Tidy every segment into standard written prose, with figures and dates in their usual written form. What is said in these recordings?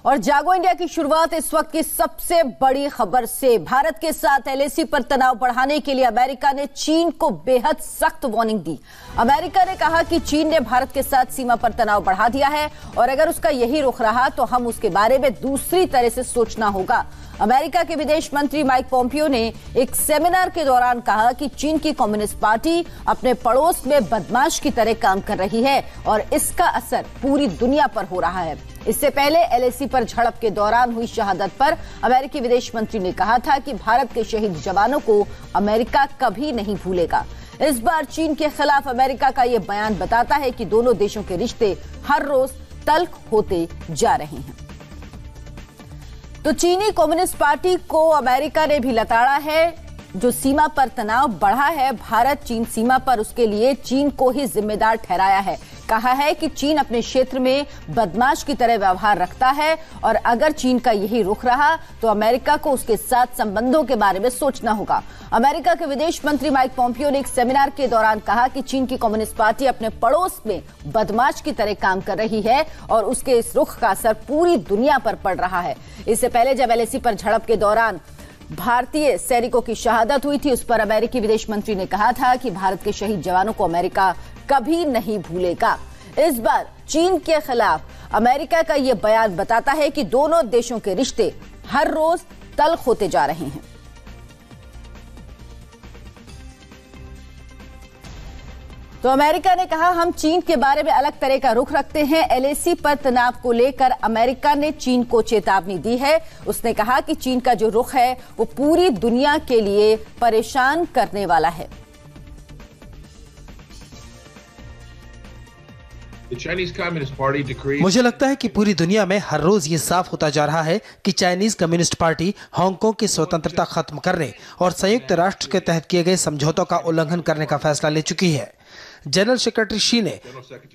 और जागो इंडिया की शुरुआत इस वक्त की सबसे बड़ी खबर से। भारत के साथ एलएसी पर तनाव बढ़ाने के लिए अमेरिका ने चीन को बेहद सख्त वार्निंग दी। अमेरिका ने कहा कि चीन ने भारत के साथ सीमा पर तनाव बढ़ा दिया है और अगर उसका यही रुख रहा तो हम उसके बारे में दूसरी तरह से सोचना होगा। अमेरिका के विदेश मंत्री माइक पोम्पियो ने एक सेमिनार के दौरान कहा कि चीन की कम्युनिस्ट पार्टी अपने पड़ोस में बदमाश की तरह काम कर रही है और इसका असर पूरी दुनिया पर हो रहा है। इससे पहले एलएसी पर झड़प के दौरान हुई शहादत पर अमेरिकी विदेश मंत्री ने कहा था कि भारत के शहीद जवानों को अमेरिका कभी नहीं भूलेगा। इस बार चीन के खिलाफ अमेरिका का यह बयान बताता है कि दोनों देशों के रिश्ते हर रोज तल्ख होते जा रहे हैं। तो चीनी कम्युनिस्ट पार्टी को अमेरिका ने भी लताड़ा है। जो सीमा पर तनाव बढ़ा है भारत चीन सीमा पर, उसके लिए चीन को ही जिम्मेदार ठहराया है। कहा है कि चीन अपने क्षेत्र में बदमाश की तरह व्यवहार रखता है और अगर चीन का यही रुख रहा तो अमेरिका को उसके साथ संबंधों के बारे में सोचना होगा। अमेरिका के विदेश मंत्री माइक पोम्पियो ने एक सेमिनार के दौरान कहा कि चीन की कम्युनिस्ट पार्टी अपने पड़ोस में बदमाश की तरह काम कर रही है और उसके इस रुख का असर पूरी दुनिया पर पड़ रहा है। इससे पहले जब एलएसी पर झड़प के दौरान भारतीय सैनिकों की शहादत हुई थी, उस पर अमेरिकी विदेश मंत्री ने कहा था कि भारत के शहीद जवानों को अमेरिका कभी नहीं भूलेगा। इस बार चीन के खिलाफ अमेरिका का यह बयान बताता है कि दोनों देशों के रिश्ते हर रोज तल्ख होते जा रहे हैं। तो अमेरिका ने कहा हम चीन के बारे में अलग तरह का रुख रखते हैं। एलएसी पर तनाव को लेकर अमेरिका ने चीन को चेतावनी दी है। उसने कहा कि चीन का जो रुख है वो पूरी दुनिया के लिए परेशान करने वाला है। मुझे लगता है कि पूरी दुनिया में हर रोज ये साफ होता जा रहा है कि चाइनीज कम्युनिस्ट पार्टी हांगकांग की स्वतंत्रता खत्म करने और संयुक्त राष्ट्र के तहत किए गए समझौतों का उल्लंघन करने का फैसला ले चुकी है। जनरल सेक्रेटरी शी ने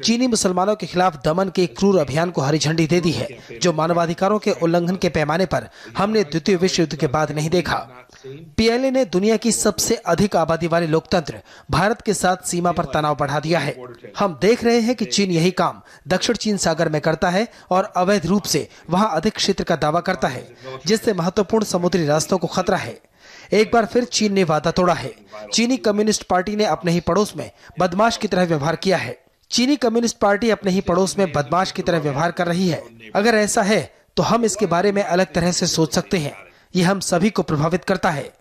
चीनी मुसलमानों के खिलाफ दमन के क्रूर अभियान को हरी झंडी दे दी है, जो मानवाधिकारों के उल्लंघन के पैमाने पर हमने द्वितीय विश्व युद्ध के बाद नहीं देखा। पीएलए ने दुनिया की सबसे अधिक आबादी वाले लोकतंत्र भारत के साथ सीमा पर तनाव बढ़ा दिया है। हम देख रहे हैं कि चीन यही काम दक्षिण चीन सागर में करता है और अवैध रूप से वहां अधिक क्षेत्र का दावा करता है, जिससे महत्वपूर्ण समुद्री रास्तों को खतरा है। एक बार फिर चीन ने वादा तोड़ा है। चीनी कम्युनिस्ट पार्टी ने अपने ही पड़ोस में बदमाश की तरह व्यवहार किया है। चीनी कम्युनिस्ट पार्टी अपने ही पड़ोस में बदमाश की तरह व्यवहार कर रही है। अगर ऐसा है तो हम इसके बारे में अलग तरह से सोच सकते हैं। ये हम सभी को प्रभावित करता है।